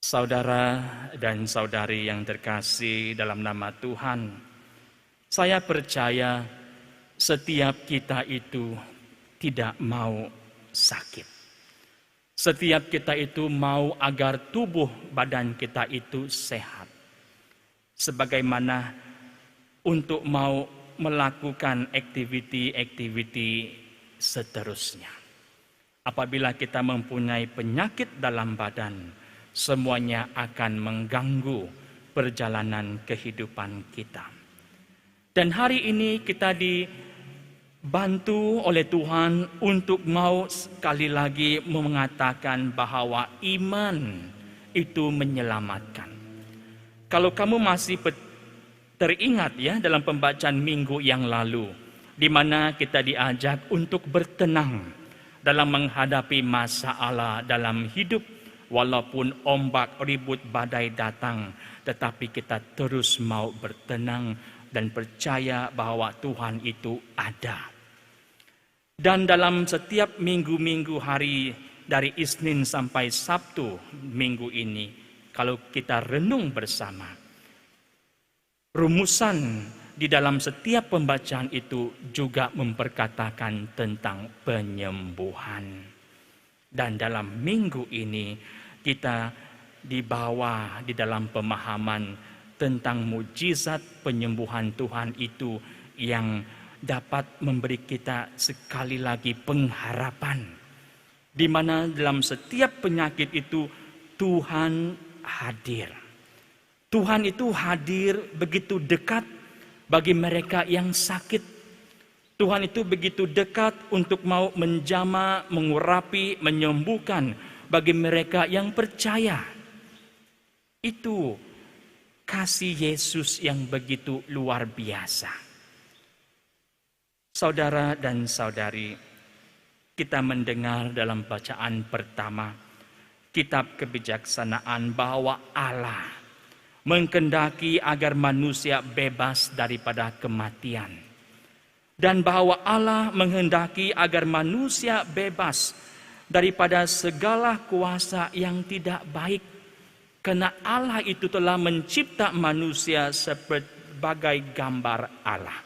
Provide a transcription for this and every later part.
Saudara dan saudari yang terkasih dalam nama Tuhan, saya percaya setiap kita itu tidak mau sakit. Setiap kita itu mau agar tubuh badan kita itu sehat. Sebagaimana untuk mau melakukan aktiviti-aktiviti seterusnya. Apabila kita mempunyai penyakit dalam badan, semuanya akan mengganggu perjalanan kehidupan kita. Dan hari ini kita dibantu oleh Tuhan untuk mau sekali lagi mengatakan bahwa iman itu menyelamatkan. Kalau kamu masih teringat ya dalam pembacaan minggu yang lalu, di mana kita diajak untuk bertenang dalam menghadapi masalah dalam hidup. Walaupun ombak, ribut, badai datang, tetapi kita terus mau bertenang dan percaya bahwa Tuhan itu ada. Dan dalam setiap minggu-minggu hari dari Isnin sampai Sabtu minggu ini, kalau kita renung bersama, rumusan di dalam setiap pembacaan itu juga memperkatakan tentang penyembuhan. Dan dalam minggu ini kita dibawa di dalam pemahaman tentang mujizat penyembuhan Tuhan itu yang dapat memberi kita sekali lagi pengharapan. Di mana dalam setiap penyakit itu Tuhan hadir. Tuhan itu hadir begitu dekat bagi mereka yang sakit. Tuhan itu begitu dekat untuk mau menjamah, mengurapi, menyembuhkan bagi mereka yang percaya. Itu kasih Yesus yang begitu luar biasa. Saudara dan saudari, kita mendengar dalam bacaan pertama kitab kebijaksanaan bahwa Allah menghendaki agar manusia bebas daripada kematian. Dan bahwa Allah menghendaki agar manusia bebas daripada segala kuasa yang tidak baik. Karena Allah itu telah mencipta manusia sebagai gambar Allah.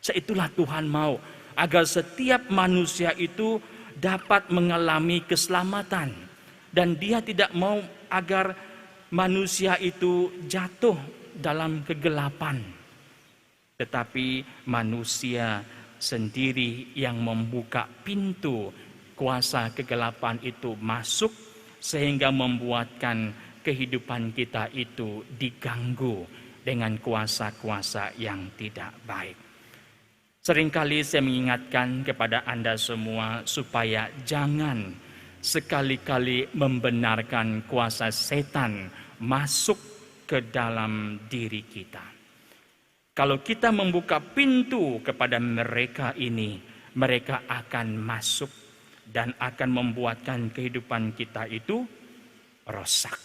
Seitulah Tuhan mau agar setiap manusia itu dapat mengalami keselamatan. Dan Dia tidak mau agar manusia itu jatuh dalam kegelapan. Tetapi manusia sendiri yang membuka pintu kuasa kegelapan itu masuk sehingga membuatkan kehidupan kita itu diganggu dengan kuasa-kuasa yang tidak baik. Seringkali saya mengingatkan kepada Anda semua supaya jangan sekali-kali membenarkan kuasa setan masuk ke dalam diri kita. Kalau kita membuka pintu kepada mereka ini, mereka akan masuk dan akan membuatkan kehidupan kita itu rosak.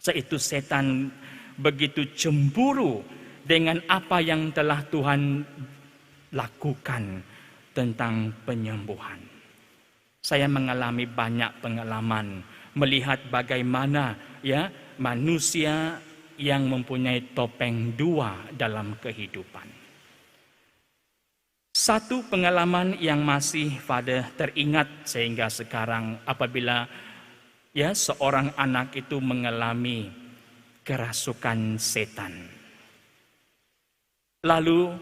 Seitu setan begitu cemburu dengan apa yang telah Tuhan lakukan tentang penyembuhan. Saya mengalami banyak pengalaman melihat bagaimana ya manusia yang mempunyai topeng dua dalam kehidupan. Satu pengalaman yang masih pada teringat sehingga sekarang apabila ya seorang anak itu mengalami kerasukan setan. Lalu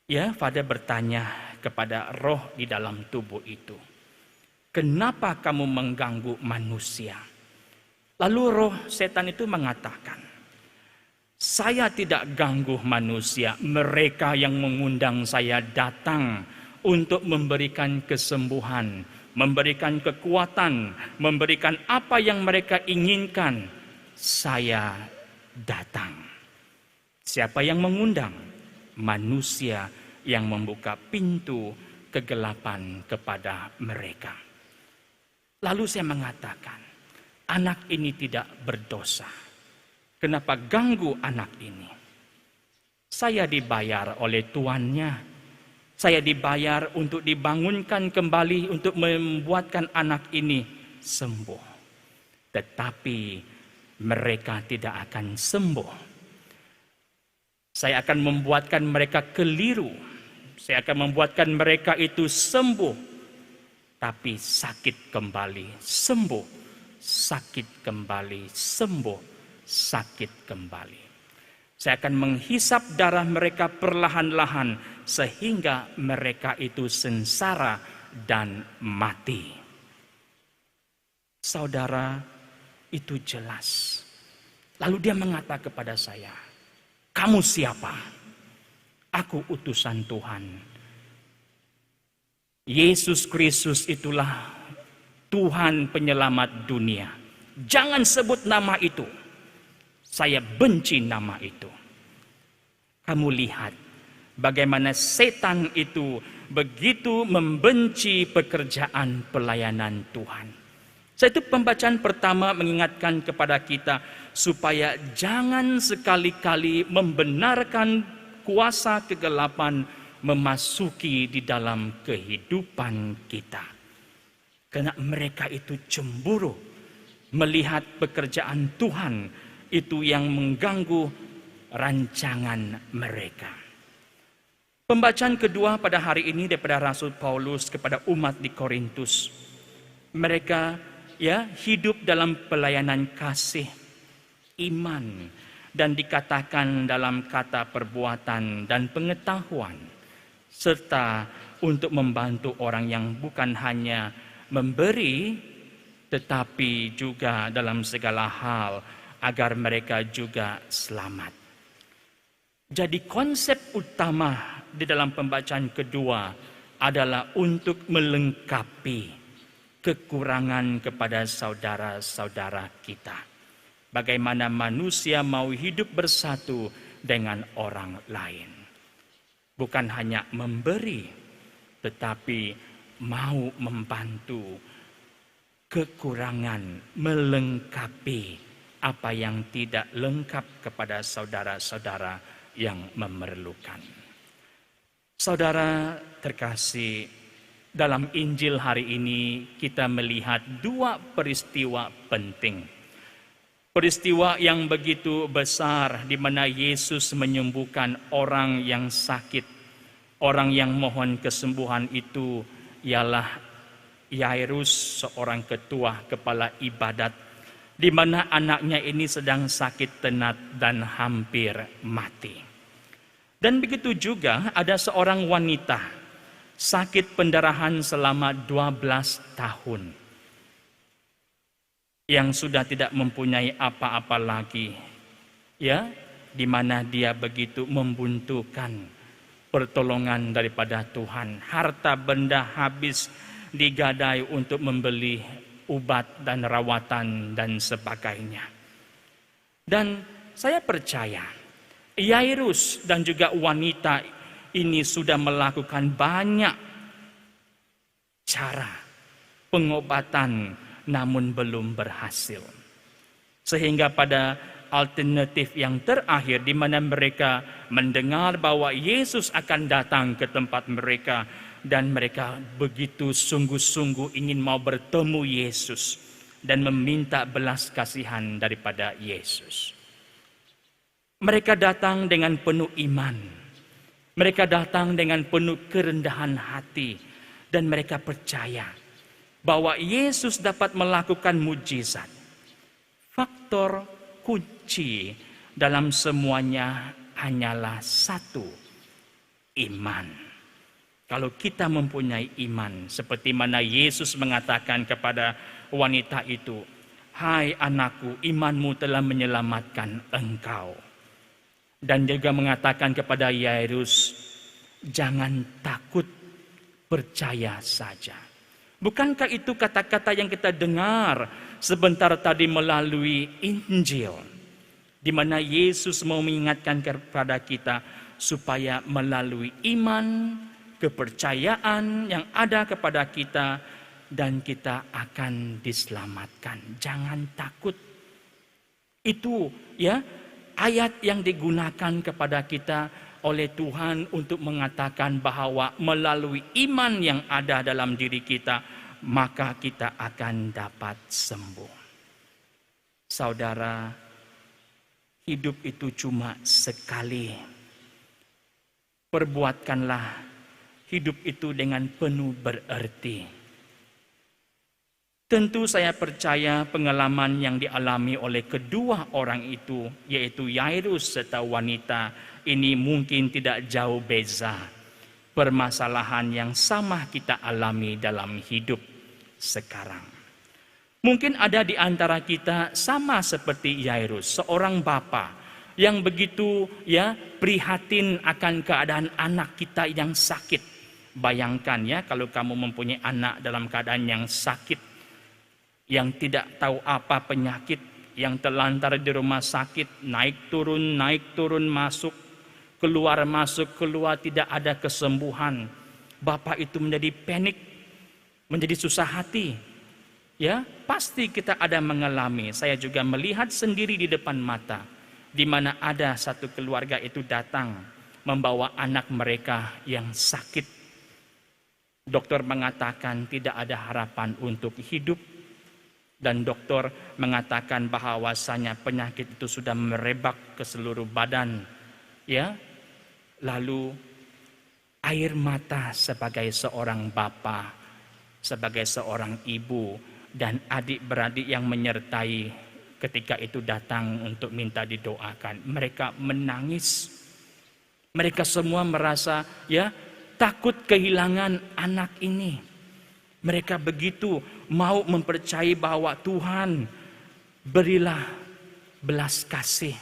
ya Father bertanya kepada roh di dalam tubuh itu, "Kenapa kamu mengganggu manusia?" Lalu roh setan itu mengatakan, "Saya tidak ganggu manusia, mereka yang mengundang saya datang untuk memberikan kesembuhan, memberikan kekuatan, memberikan apa yang mereka inginkan. Saya datang." Siapa yang mengundang? Manusia yang membuka pintu kegelapan kepada mereka. Lalu saya mengatakan, anak ini tidak berdosa. Kenapa ganggu anak ini? Saya dibayar oleh tuannya. Saya dibayar untuk dibangunkan kembali, untuk membuatkan anak ini sembuh. tetapi mereka tidak akan sembuh. Saya akan membuatkan mereka keliru. Saya akan membuatkan mereka itu sembuh, tapi sakit kembali, sembuh, sakit kembali, sembuh, sakit kembali. Saya akan menghisap darah mereka perlahan-lahan sehingga mereka itu sengsara dan mati. Saudara, itu jelas. Lalu dia mengatakan kepada saya, "Kamu siapa?" "Aku utusan Tuhan. Yesus Kristus itulah Tuhan penyelamat dunia. Jangan sebut nama itu. Saya benci nama itu." Kamu lihat bagaimana setan itu begitu membenci pekerjaan pelayanan Tuhan. Itu pembacaan pertama mengingatkan kepada kita supaya jangan sekali-kali membenarkan kuasa kegelapan memasuki di dalam kehidupan kita. Karena mereka itu cemburu melihat pekerjaan Tuhan itu yang mengganggu rancangan mereka. Pembacaan kedua pada hari ini daripada Rasul Paulus kepada umat di Korintus. Mereka hidup dalam pelayanan kasih, iman, dan dikatakan dalam kata perbuatan dan pengetahuan, serta untuk membantu orang yang bukan hanya memberi, tetapi juga dalam segala hal agar mereka juga selamat. Jadi konsep utama di dalam pembacaan kedua adalah untuk melengkapi kekurangan kepada saudara-saudara kita. Bagaimana manusia mau hidup bersatu dengan orang lain. Bukan hanya memberi, tetapi mau membantu kekurangan, melengkapi apa yang tidak lengkap kepada saudara-saudara yang memerlukan. Saudara terkasih, dalam Injil hari ini kita melihat dua peristiwa penting. Peristiwa yang begitu besar di mana Yesus menyembuhkan orang yang sakit. Orang yang mohon kesembuhan itu ialah Yairus, seorang ketua kepala ibadat, di mana anaknya ini sedang sakit tenat dan hampir mati. Dan begitu juga ada seorang wanita sakit pendarahan selama 12 tahun yang sudah tidak mempunyai apa-apa lagi, di mana dia begitu membutuhkan pertolongan daripada Tuhan. Harta benda habis digadai untuk membeli obat dan rawatan dan sebagainya. Dan saya percaya Yairus dan juga wanita ini sudah melakukan banyak cara pengobatan namun belum berhasil. Sehingga pada alternatif yang terakhir di mana mereka mendengar bahwa Yesus akan datang ke tempat mereka dan mereka begitu sungguh-sungguh ingin mau bertemu Yesus dan meminta belas kasihan daripada Yesus. Mereka datang dengan penuh iman. Mereka datang dengan penuh kerendahan hati dan mereka percaya bahwa Yesus dapat melakukan mujizat. Faktor kunci dalam semuanya hanyalah satu, iman. Kalau kita mempunyai iman seperti mana Yesus mengatakan kepada wanita itu, "Hai anakku, imanmu telah menyelamatkan engkau." Dan juga mengatakan kepada Yairus, "Jangan takut, percaya saja." Bukankah itu kata-kata yang kita dengar sebentar tadi melalui Injil, di mana Yesus mau mengingatkan kepada kita supaya melalui iman, kepercayaan yang ada kepada kita, dan kita akan diselamatkan. Jangan takut. Itu ayat yang digunakan kepada kita oleh Tuhan untuk mengatakan bahwa melalui iman yang ada dalam diri kita, maka kita akan dapat sembuh. Saudara, hidup itu cuma sekali. Perbuatkanlah hidup itu dengan penuh berarti. Tentu saya percaya pengalaman yang dialami oleh kedua orang itu, yaitu Yairus serta wanita, ini mungkin tidak jauh beza. Permasalahan yang sama kita alami dalam hidup sekarang. Mungkin ada di antara kita sama seperti Yairus, seorang bapa yang begitu prihatin akan keadaan anak kita yang sakit. Bayangkan ya, kalau kamu mempunyai anak dalam keadaan yang sakit, yang tidak tahu apa penyakit, yang terlantar di rumah sakit, naik turun, masuk, keluar, tidak ada kesembuhan. Bapak itu menjadi panik, menjadi susah hati. Ya, pasti kita ada mengalami. Saya juga melihat sendiri di depan mata, di mana ada satu keluarga itu datang membawa anak mereka yang sakit. Dokter mengatakan tidak ada harapan untuk hidup. Dan dokter mengatakan bahwasanya penyakit itu sudah merebak ke seluruh badan. Ya, lalu air mata sebagai seorang bapa, sebagai seorang ibu, dan adik-beradik yang menyertai ketika itu datang untuk minta didoakan. Mereka menangis. Mereka semua merasa takut kehilangan anak ini. Mereka begitu mau mempercayai bahwa Tuhan berilah belas kasih.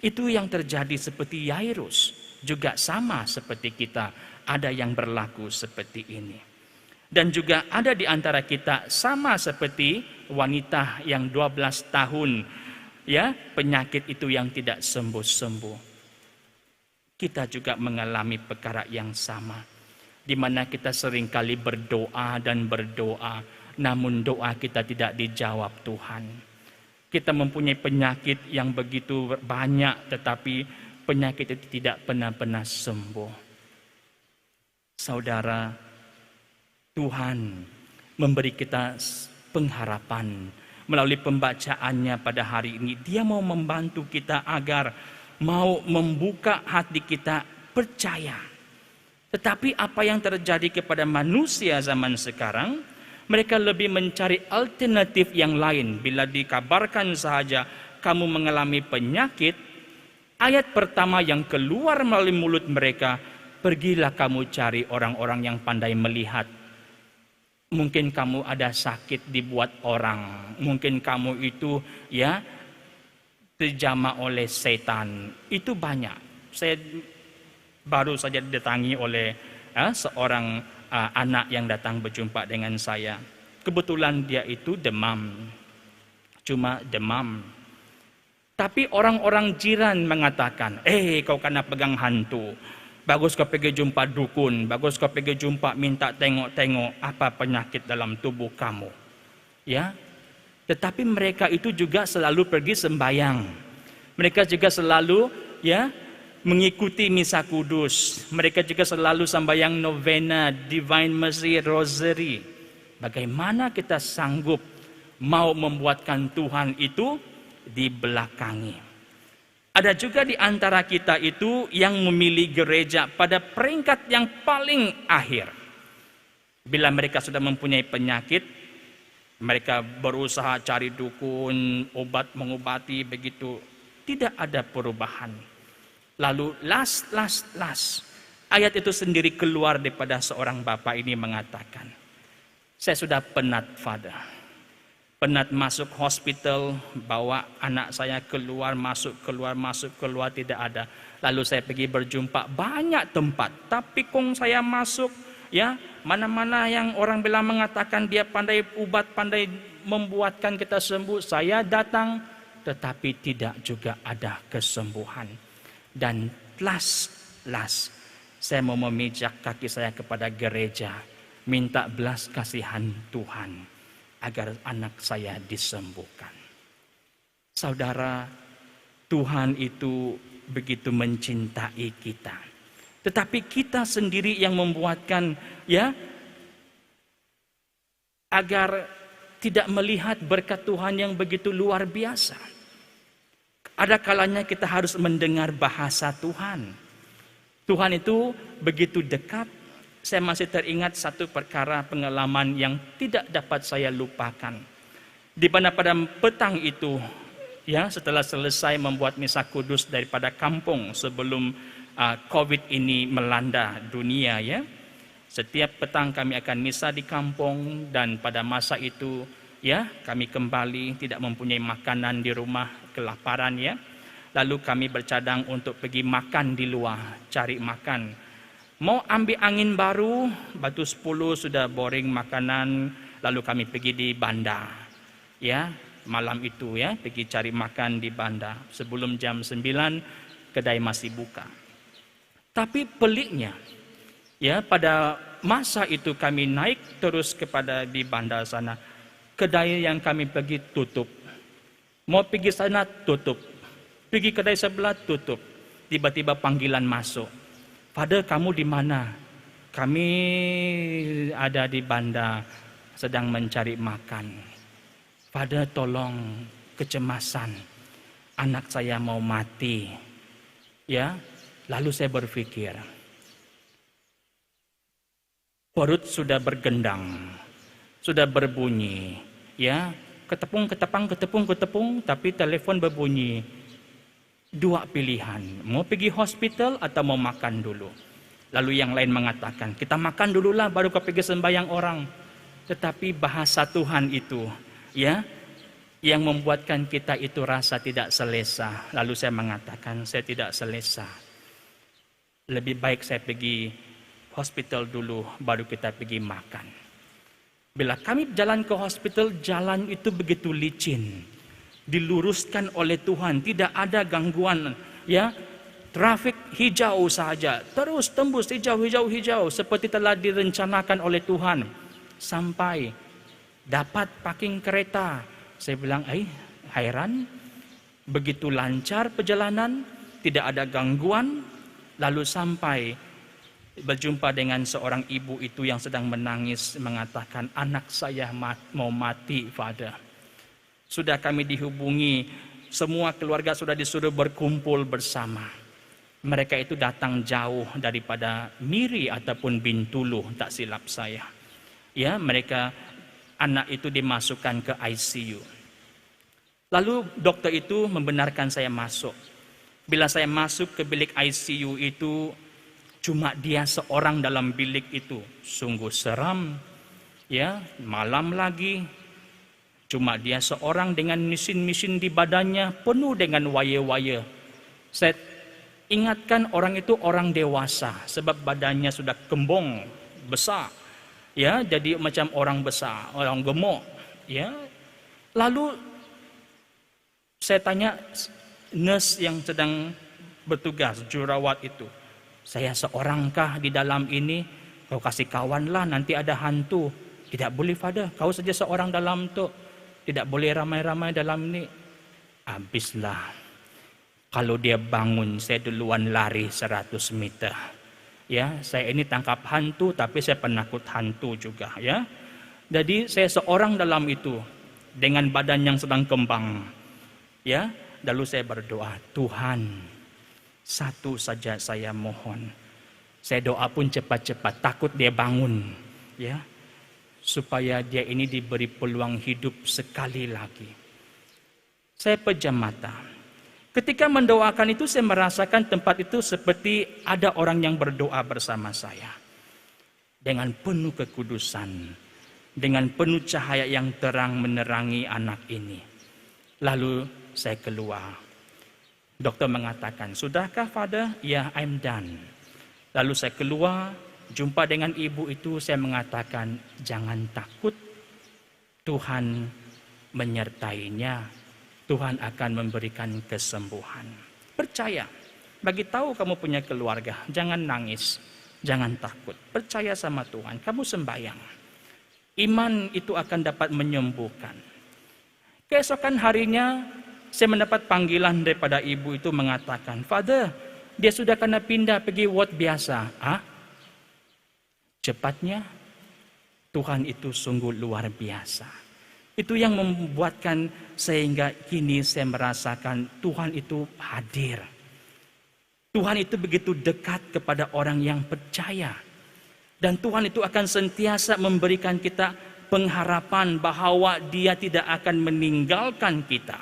Itu yang terjadi seperti Yairus. Juga sama seperti kita. Ada yang berlaku seperti ini. Dan juga ada di antara kita sama seperti wanita yang 12 tahun. Penyakit itu yang tidak sembuh-sembuh. Kita juga mengalami perkara yang sama. Di mana kita seringkali berdoa, namun doa kita tidak dijawab Tuhan. Kita mempunyai penyakit yang begitu banyak, tetapi penyakit itu tidak pernah sembuh. Saudara, Tuhan memberi kita pengharapan melalui pembacaannya pada hari ini. Dia mau membantu kita agar mau membuka hati kita percaya. Tetapi apa yang terjadi kepada manusia zaman sekarang, mereka lebih mencari alternatif yang lain. Bila dikabarkan saja kamu mengalami penyakit, ayat pertama yang keluar melalui mulut mereka, pergilah kamu cari orang-orang yang pandai melihat. Mungkin kamu ada sakit dibuat orang, mungkin kamu itu terjamah oleh setan. Itu banyak. Saya baru saja didatangi oleh seorang anak yang datang berjumpa dengan saya. Kebetulan dia itu demam. Cuma demam. Tapi orang-orang jiran mengatakan, kau kena pegang hantu. Bagus kau pergi jumpa dukun. Bagus kau pergi jumpa minta tengok-tengok apa penyakit dalam tubuh kamu. Tetapi mereka itu juga selalu pergi sembahyang. Mereka juga selalu mengikuti misa kudus. Mereka juga selalu sembahyang novena, Divine Mercy, Rosary. Bagaimana kita sanggup mau membuatkan Tuhan itu dibelakangi? Ada juga di antara kita itu yang memilih gereja pada peringkat yang paling akhir. Bila mereka sudah mempunyai penyakit, mereka berusaha cari dukun, obat mengobati, begitu. Tidak ada perubahan. Lalu last. Ayat itu sendiri keluar daripada seorang bapak ini mengatakan, saya sudah penat, Father. Penat masuk hospital, bawa anak saya keluar, masuk, keluar, tidak ada. Lalu saya pergi berjumpa banyak tempat. Tapi kong saya masuk, mana-mana yang orang bilang mengatakan dia pandai ubat, pandai membuatkan kita sembuh. Saya datang, tetapi tidak juga ada kesembuhan. Dan last, saya mau memijak kaki saya kepada gereja, minta belas kasihan Tuhan agar anak saya disembuhkan. Saudara, Tuhan itu begitu mencintai kita. Tetapi kita sendiri yang membuatkan agar tidak melihat berkat Tuhan yang begitu luar biasa. Ada kalanya kita harus mendengar bahasa Tuhan. Tuhan itu begitu dekat. Saya masih teringat satu perkara pengalaman yang tidak dapat saya lupakan. Di mana pada petang itu, ya, setelah selesai membuat misa kudus daripada kampung sebelum COVID ini melanda dunia, ya. Setiap petang kami akan misa di kampung, dan pada masa itu, ya, kami kembali tidak mempunyai makanan di rumah, kelaparan, ya. Lalu kami bercadang untuk pergi makan di luar, cari makan. Mau ambil angin baru, batu 10 sudah boring makanan, lalu kami pergi di bandar. Ya, malam itu, ya, pergi cari makan di bandar. Sebelum jam 9 kedai masih buka. Tapi peliknya, ya, pada masa itu kami naik terus kepada di bandar sana. Kedai yang kami pergi tutup. Mau pergi sana tutup. Pergi kedai sebelah tutup. Tiba-tiba panggilan masuk. Father, kamu di mana? Kami ada di bandar sedang mencari makan. Father, tolong, kecemasan. Anak saya mau mati. Ya, lalu saya berpikir, perut sudah bergendang, sudah berbunyi, ya, ketepung, tapi telepon berbunyi. Dua pilihan, mau pergi hospital atau mau makan dulu. Lalu yang lain mengatakan, kita makan dululah baru kau pergi sembahyang orang. Tetapi bahasa Tuhan itu, ya, yang membuatkan kita itu rasa tidak selesa. Lalu saya mengatakan, saya tidak selesa. Lebih baik saya pergi hospital dulu, baru kita pergi makan. Bila kami jalan ke hospital, jalan itu begitu licin, diluruskan oleh Tuhan, tidak ada gangguan, ya, trafik hijau saja, terus tembus hijau, seperti telah direncanakan oleh Tuhan, sampai dapat parking kereta. Saya bilang, heran, begitu lancar perjalanan, tidak ada gangguan, lalu sampai berjumpa dengan seorang ibu itu yang sedang menangis, mengatakan, anak saya mau mati, Father. Sudah kami dihubungi, semua keluarga sudah disuruh berkumpul bersama. Mereka itu datang jauh daripada Miri ataupun Bintulu, tak silap saya. Ya, mereka, anak itu dimasukkan ke ICU. Lalu dokter itu membenarkan saya masuk. Bila saya masuk ke bilik ICU itu, cuma dia seorang dalam bilik itu. Sungguh seram. Ya, malam lagi. Cuma dia seorang dengan mesin-mesin di badannya penuh dengan wire-wire. Saya ingatkan orang itu orang dewasa sebab badannya sudah kembung, besar. Ya, jadi macam orang besar, orang gemuk. Ya. Lalu saya tanya nurse yang sedang bertugas, jurawat itu, saya seorangkah di dalam ini? Kau kasih kawan lah, nanti ada hantu. Tidak boleh, Father, kau saja seorang dalam tu. Tidak boleh ramai-ramai dalam ni. Habislah. Kalau dia bangun, saya duluan lari 100 meter. Ya, saya ini tangkap hantu, tapi saya penakut hantu juga. Ya, jadi saya seorang dalam itu dengan badan yang sedang kembang. Ya, lalu saya berdoa, Tuhan, satu saja saya mohon. Saya doa pun cepat-cepat, takut dia bangun. Ya, supaya dia ini diberi peluang hidup sekali lagi. Saya pejam mata. Ketika mendoakan itu, saya merasakan tempat itu seperti ada orang yang berdoa bersama saya. Dengan penuh kekudusan, dengan penuh cahaya yang terang menerangi anak ini. Lalu saya keluar. Dokter mengatakan, sudahkah, Father? Ya, I'm done. Lalu saya keluar. Jumpa dengan ibu itu, saya mengatakan, jangan takut, Tuhan menyertainya, Tuhan akan memberikan kesembuhan. Percaya, bagi tahu kamu punya keluarga, jangan nangis, jangan takut, percaya sama Tuhan, kamu sembahyang. Iman itu akan dapat menyembuhkan. Keesokan harinya, saya mendapat panggilan daripada ibu itu mengatakan, Father, dia sudah kena pindah pergi ward biasa. Cepatnya, Tuhan itu sungguh luar biasa. Itu yang membuatkan sehingga kini saya merasakan Tuhan itu hadir. Tuhan itu begitu dekat kepada orang yang percaya. Dan Tuhan itu akan sentiasa memberikan kita pengharapan bahwa Dia tidak akan meninggalkan kita.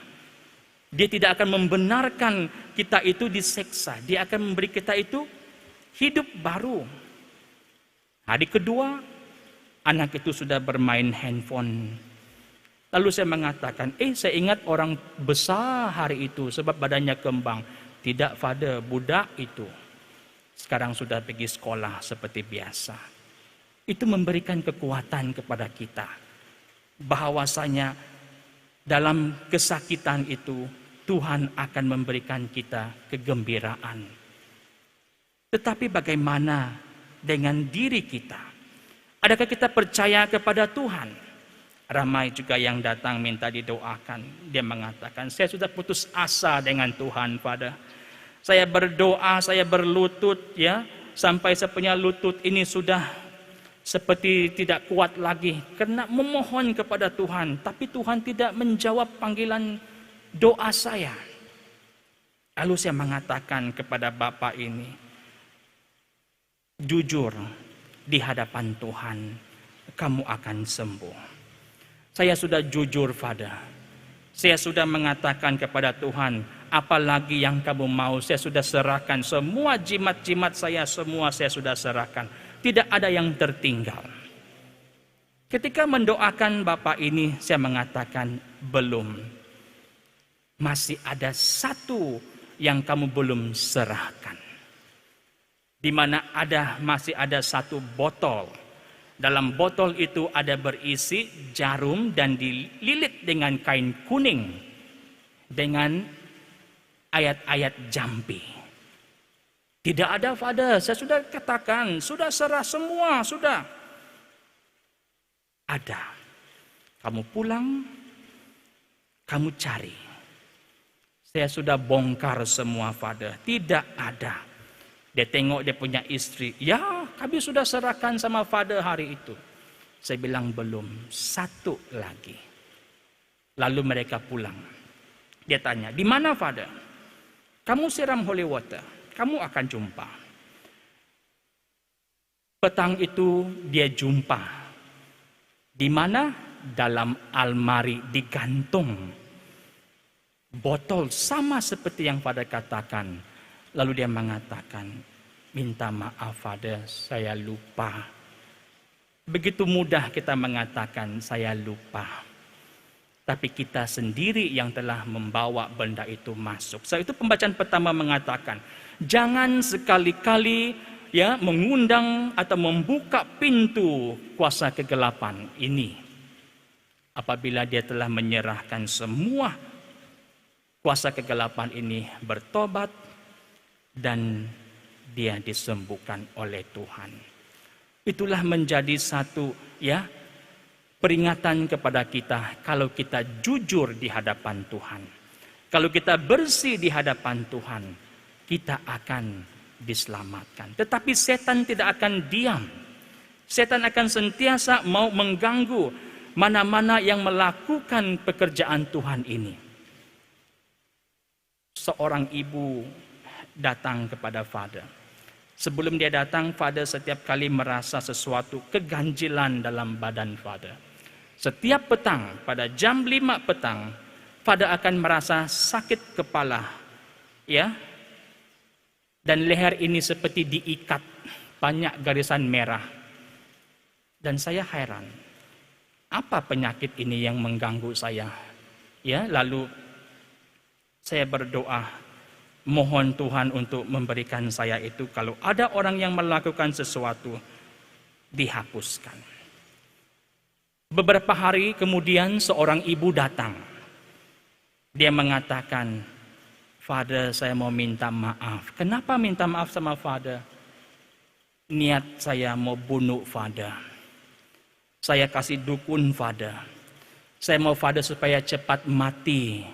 Dia tidak akan membenarkan kita itu diseksa. Dia akan memberi kita itu hidup baru. Hari kedua, anak itu sudah bermain handphone. Lalu saya mengatakan, saya ingat orang besar hari itu sebab badannya kembang. Tidak, Father, budak itu sekarang sudah pergi sekolah seperti biasa. Itu memberikan kekuatan kepada kita. Bahwasanya dalam kesakitan itu Tuhan akan memberikan kita kegembiraan. Tetapi bagaimana dengan diri kita? Adakah kita percaya kepada Tuhan? Ramai juga yang datang minta didoakan. Dia mengatakan, saya sudah putus asa dengan Tuhan, Father. Saya berdoa, saya berlutut, ya, sampai saya punya lutut ini sudah seperti tidak kuat lagi karena memohon kepada Tuhan, tapi Tuhan tidak menjawab panggilan doa saya. Lalu saya mengatakan kepada Bapak ini, jujur di hadapan Tuhan, kamu akan sembuh. Saya sudah jujur, Father. Saya sudah mengatakan kepada Tuhan, apalagi yang kamu mau, saya sudah serahkan. Semua jimat-jimat saya, semua saya sudah serahkan. Tidak ada yang tertinggal. Ketika mendoakan Bapak ini, saya mengatakan, belum. Masih ada satu yang kamu belum serahkan. Di mana masih ada satu botol. Dalam botol itu ada berisi jarum dan dililit dengan kain kuning dengan ayat-ayat jampi. Tidak ada, Father, saya sudah katakan, sudah serah semua, sudah. Ada. Kamu pulang, kamu cari. Saya sudah bongkar semua, Father. Tidak ada. Dia tengok dia punya istri. Ya, kami sudah serahkan sama Father hari itu. Saya bilang belum, satu lagi. Lalu mereka pulang. Dia tanya, di mana Father? Kamu siram holy water, kamu akan jumpa. Petang itu dia jumpa. Di mana? Dalam almari digantung. Botol sama seperti yang Father katakan. Lalu dia mengatakan, minta maaf Father, saya lupa. Begitu mudah kita mengatakan saya lupa. Tapi kita sendiri yang telah membawa benda itu masuk. Sebab itu pembacaan pertama mengatakan, jangan sekali-kali ya mengundang atau membuka pintu kuasa kegelapan ini. Apabila dia telah menyerahkan semua kuasa kegelapan ini, bertobat, dan dia disembuhkan oleh Tuhan. Itulah menjadi satu ya peringatan kepada kita kalau kita jujur di hadapan Tuhan. Kalau kita bersih di hadapan Tuhan, kita akan diselamatkan. Tetapi setan tidak akan diam. Setan akan sentiasa mau mengganggu mana-mana yang melakukan pekerjaan Tuhan ini. Seorang ibu datang kepada Father. Sebelum dia datang, Father setiap kali merasa sesuatu keganjilan dalam badan Father. Setiap petang, pada jam 5 petang, Father akan merasa sakit kepala. Ya. Dan leher ini seperti diikat, banyak garisan merah. Dan saya heran, apa penyakit ini yang mengganggu saya? Ya, lalu saya berdoa, mohon Tuhan untuk memberikan saya itu. Kalau ada orang yang melakukan sesuatu, dihapuskan. Beberapa hari kemudian seorang ibu datang. Dia mengatakan, Father, saya mau minta maaf. Kenapa minta maaf sama Father? Niat saya mau bunuh Father. Saya kasih dukun Father. Saya mau Father supaya cepat mati.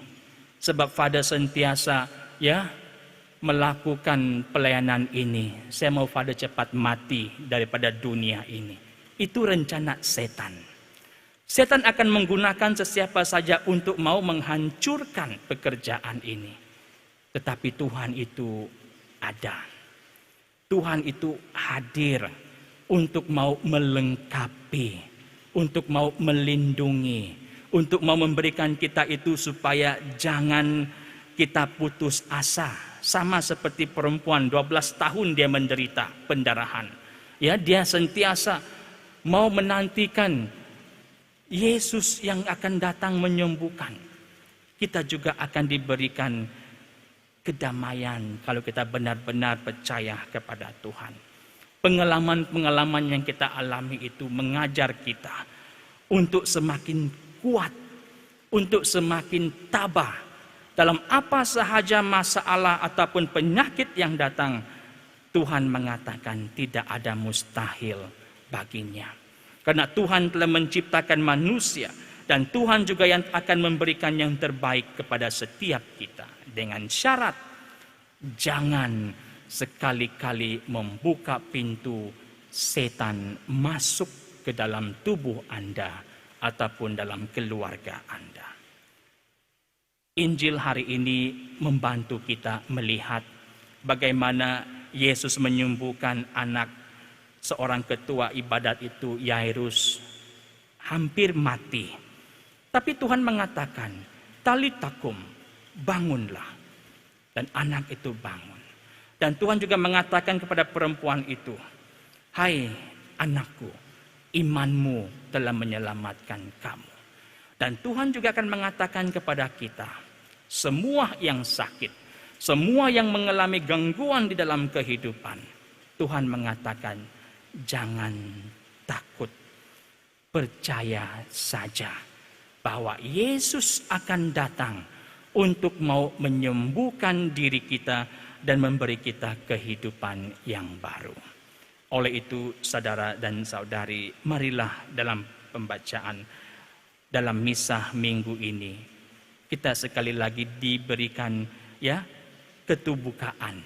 Sebab Father sentiasa ya melakukan pelayanan ini. Saya mau Father cepat mati daripada dunia ini. Itu rencana setan. Setan akan menggunakan sesiapa saja untuk mau menghancurkan pekerjaan ini. Tetapi Tuhan itu ada. Tuhan itu hadir untuk mau melengkapi, untuk mau melindungi, untuk mau memberikan kita itu supaya jangan kita putus asa. Sama seperti perempuan 12 tahun dia menderita pendarahan. Ya, dia sentiasa mau menantikan Yesus yang akan datang menyembuhkan. Kita juga akan diberikan kedamaian kalau kita benar-benar percaya kepada Tuhan. Pengalaman-pengalaman yang kita alami itu mengajar kita untuk semakin kuat, untuk semakin tabah dalam apa sahaja masalah ataupun penyakit yang datang. Tuhan mengatakan tidak ada mustahil baginya. Karena Tuhan telah menciptakan manusia dan Tuhan juga yang akan memberikan yang terbaik kepada setiap kita. Dengan syarat jangan sekali-kali membuka pintu setan masuk ke dalam tubuh Anda ataupun dalam keluarga Anda. Injil hari ini membantu kita melihat bagaimana Yesus menyembuhkan anak seorang ketua ibadat itu, Yairus, hampir mati. Tapi Tuhan mengatakan, talitakum, bangunlah. Dan anak itu bangun. Dan Tuhan juga mengatakan kepada perempuan itu, hai anakku, imanmu telah menyelamatkan kamu. Dan Tuhan juga akan mengatakan kepada kita, semua yang sakit, semua yang mengalami gangguan di dalam kehidupan, Tuhan mengatakan, jangan takut, percaya saja bahwa Yesus akan datang untuk mau menyembuhkan diri kita dan memberi kita kehidupan yang baru. Oleh itu, saudara dan saudari, marilah dalam pembacaan dalam misa minggu ini kita sekali lagi diberikan keterbukaan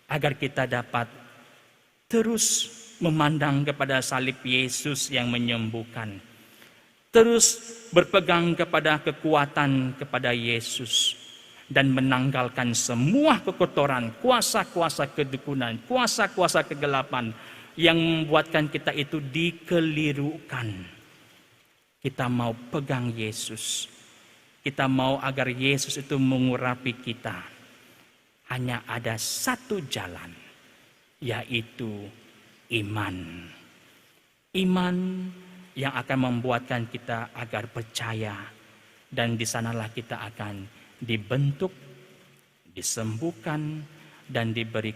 agar kita dapat terus memandang kepada salib Yesus yang menyembuhkan. Terus berpegang kepada kekuatan kepada Yesus. Dan menanggalkan semua kekotoran, kuasa-kuasa kedukunan, kuasa-kuasa kegelapan yang membuatkan kita itu dikelirukan. Kita mau pegang Yesus. Kita mau agar Yesus itu mengurapi kita. Hanya ada satu jalan, yaitu iman. Iman yang akan membuatkan kita agar percaya, dan di sanalah kita akan dibentuk, disembuhkan, dan diberi